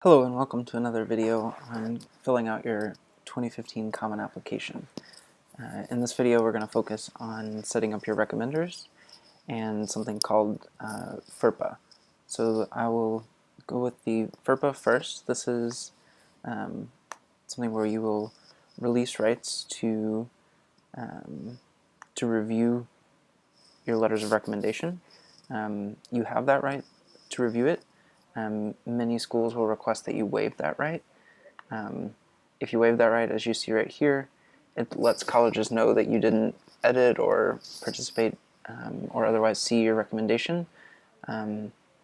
Hello and welcome to another video on filling out your 2015 Common Application. In this video we're going to focus on setting up your recommenders and something called FERPA. So I will go with the FERPA first. This is something where you will release rights to review your letters of recommendation. You have that right to review it. Many schools will request that you waive that right. If you waive that right, as you see right here, it lets colleges know that you didn't edit or participate or otherwise see your recommendation.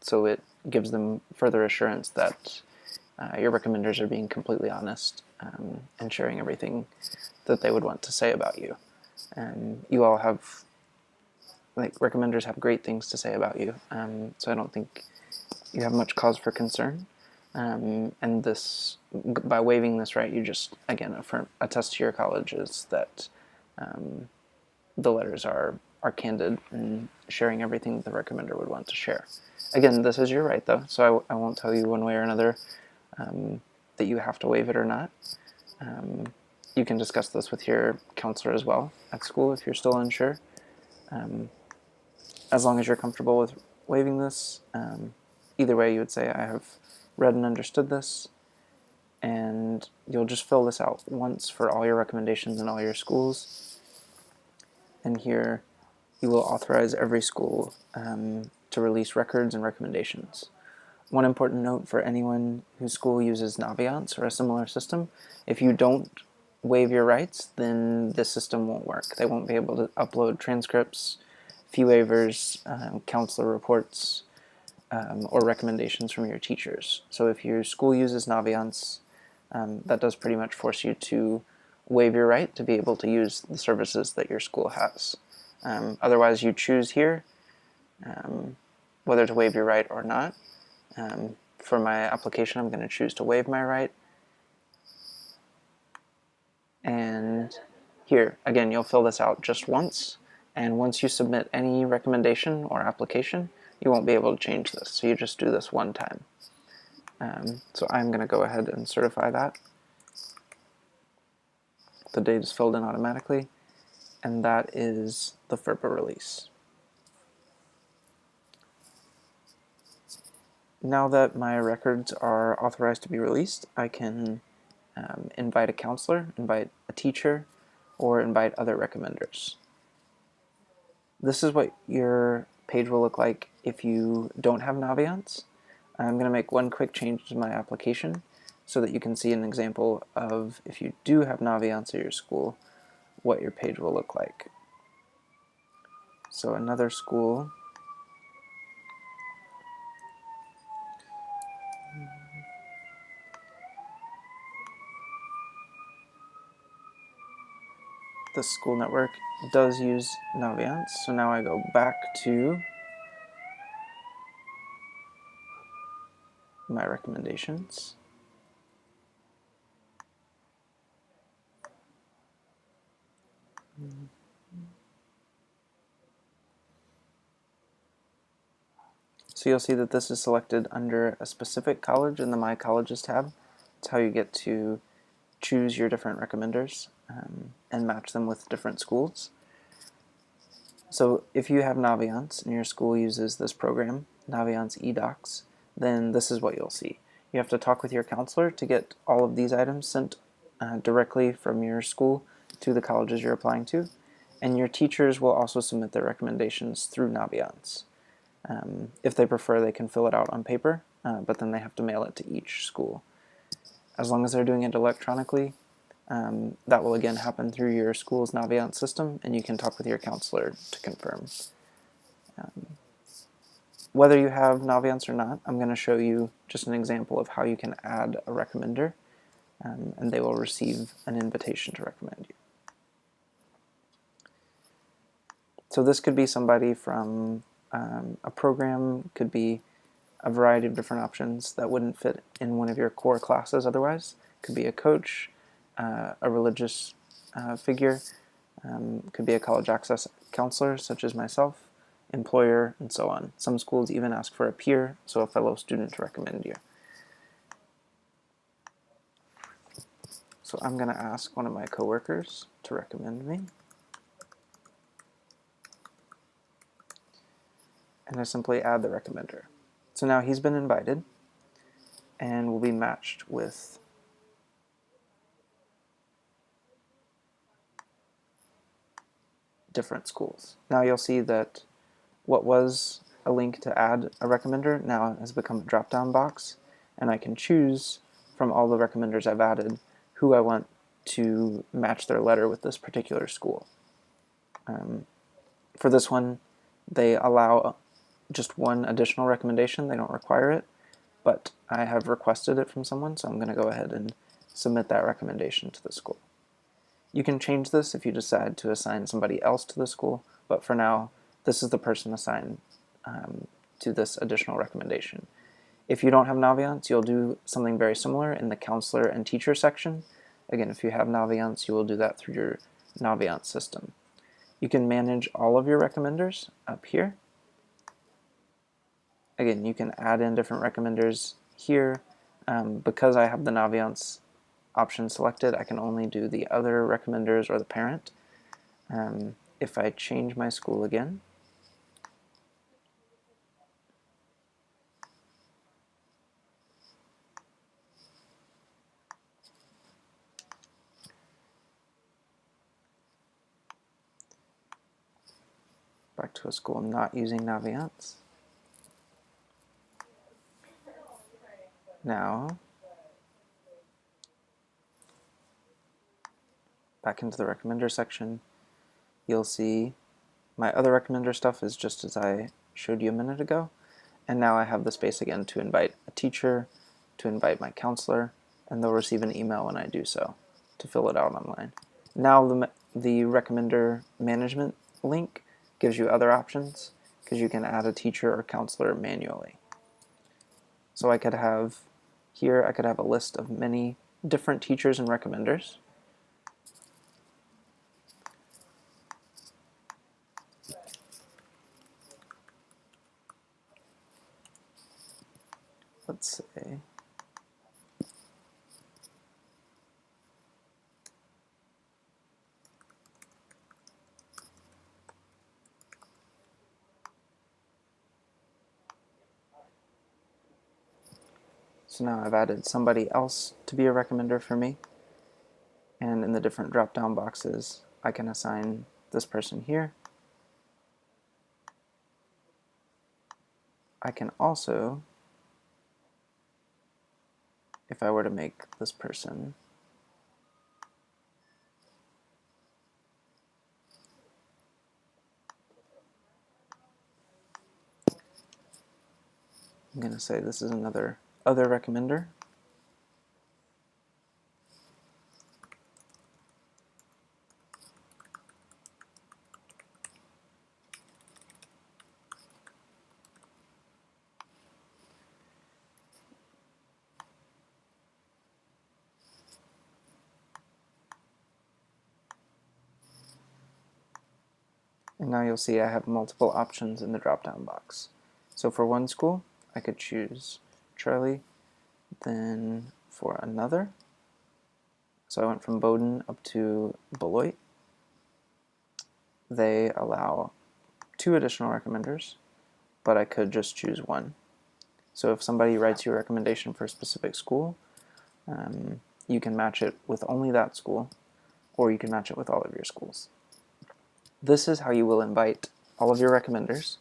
So it gives them further assurance that your recommenders are being completely honest and sharing everything that they would want to say about you. You all have, recommenders have great things to say about you, so I don't think you have much cause for concern. And this, by waiving this right, you just, again, attest to your colleges that the letters are candid and sharing everything that the recommender would want to share. Again, this is your right, though, so I won't tell you one way or another that you have to waive it or not. You can discuss this with your counselor as well at school if you're still unsure. As long as you're comfortable with waiving this, either way you would say, I have read and understood this, and you'll just fill this out once for all your recommendations in all your schools. And here you will authorize every school to release records and recommendations. One important note for anyone whose school uses Naviance or a similar system: if you don't waive your rights, then this system won't work. They won't be able to upload transcripts, fee waivers, counselor reports, or recommendations from your teachers. So if your school uses Naviance, that does pretty much force you to waive your right to be able to use the services that your school has. Otherwise, you choose here whether to waive your right or not. For my application, I'm going to choose to waive my right. And here, again, you'll fill this out just once, and once you submit any recommendation or application, you won't be able to change this, so you just do this one time. So I'm going to go ahead and certify that. The date is filled in automatically, and that is the FERPA release. Now that my records are authorized to be released, I can invite a counselor, invite a teacher, or invite other recommenders. This is what your page will look like if you don't have Naviance. I'm going to make one quick change to my application so that you can see an example of, if you do have Naviance at your school, what your page will look like. So another school. The school network does use Naviance, so now I go back to my recommendations. So you'll see that this is selected under a specific college in the My Colleges tab. It's how you get to choose your different recommenders and match them with different schools. So if you have Naviance and your school uses this program, Naviance eDocs, then this is what you'll see. You have to talk with your counselor to get all of these items sent directly from your school to the colleges you're applying to, and your teachers will also submit their recommendations through Naviance. If they prefer, they can fill it out on paper, but then they have to mail it to each school. As long as they're doing it electronically, that will again happen through your school's Naviance system, and you can talk with your counselor to confirm. Whether you have Naviance or not, I'm going to show you just an example of how you can add a recommender, and they will receive an invitation to recommend you. So this could be somebody from a program, could be a variety of different options that wouldn't fit in one of your core classes otherwise. Could be a coach, a religious figure, could be a college access counselor such as myself, employer, and so on. Some schools even ask for a peer, so a fellow student, to recommend you. So I'm going to ask one of my coworkers to recommend me. And I simply add the recommender. So now he's been invited and will be matched with different schools. Now you'll see that what was a link to add a recommender now has become a drop-down box, and I can choose from all the recommenders I've added who I want to match their letter with this particular school. For this one, they allow just one additional recommendation. They don't require it, but I have requested it from someone, so I'm going to go ahead and submit that recommendation to the school. You can change this if you decide to assign somebody else to the school, but for now, this is the person assigned to this additional recommendation. If you don't have Naviance, you'll do something very similar in the counselor and teacher section. Again, if you have Naviance, you will do that through your Naviance system. You can manage all of your recommenders up here. Again, you can add in different recommenders here. Because I have the Naviance option selected, I can only do the other recommenders or the parent. If I change my school again, back to a school not using Naviance. Now, back into the recommender section, you'll see my other recommender stuff is just as I showed you a minute ago, and now I have the space again to invite a teacher, to invite my counselor, and they'll receive an email when I do so to fill it out online. Now the recommender management link gives you other options because you can add a teacher or counselor manually. So I could have here, I could have a list of many different teachers and recommenders. Let's say so now I've added somebody else to be a recommender for me, and in the different drop-down boxes I can assign this person here. I can also, if I were to make this person I'm going to say this is another other recommender. And now you'll see I have multiple options in the drop-down box. So for one school, I could choose Charlie, then for another, so I went from Bowdoin up to Beloit. They allow 2 additional recommenders, but I could just choose one. So if somebody writes you a recommendation for a specific school, you can match it with only that school, or you can match it with all of your schools. This is how you will invite all of your recommenders.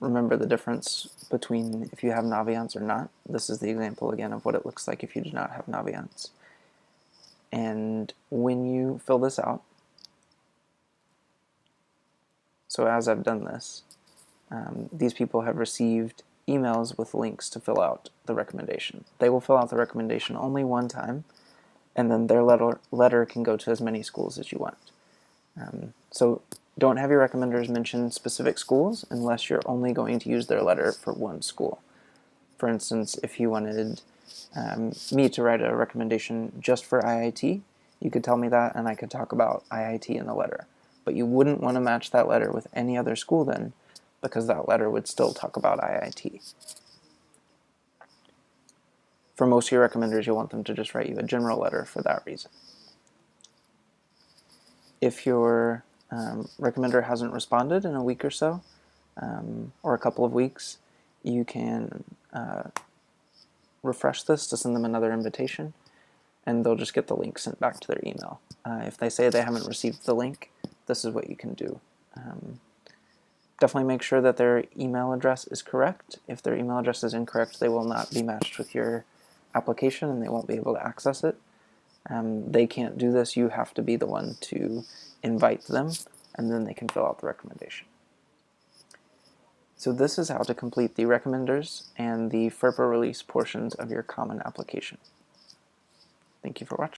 Remember the difference between if you have Naviance or not. This is the example again of what it looks like if you do not have Naviance. And when you fill this out, so as I've done this, these people have received emails with links to fill out the recommendation. They will fill out the recommendation only one time, and then their letter can go to as many schools as you want. So don't have your recommenders mention specific schools unless you're only going to use their letter for one school. For instance, if you wanted me to write a recommendation just for IIT, you could tell me that and I could talk about IIT in the letter. But you wouldn't want to match that letter with any other school then, because that letter would still talk about IIT. For most of your recommenders, you'll want them to just write you a general letter for that reason. If your recommender hasn't responded in a week or so, or a couple of weeks, you can refresh this to send them another invitation, and they'll just get the link sent back to their email. If they say they haven't received the link, this is what you can do. Definitely make sure that their email address is correct. If their email address is incorrect, they will not be matched with your application and they won't be able to access it. They can't do this. You have to be the one to invite them, and then they can fill out the recommendation. So this is how to complete the recommenders and the FERPA release portions of your common application. Thank you for watching.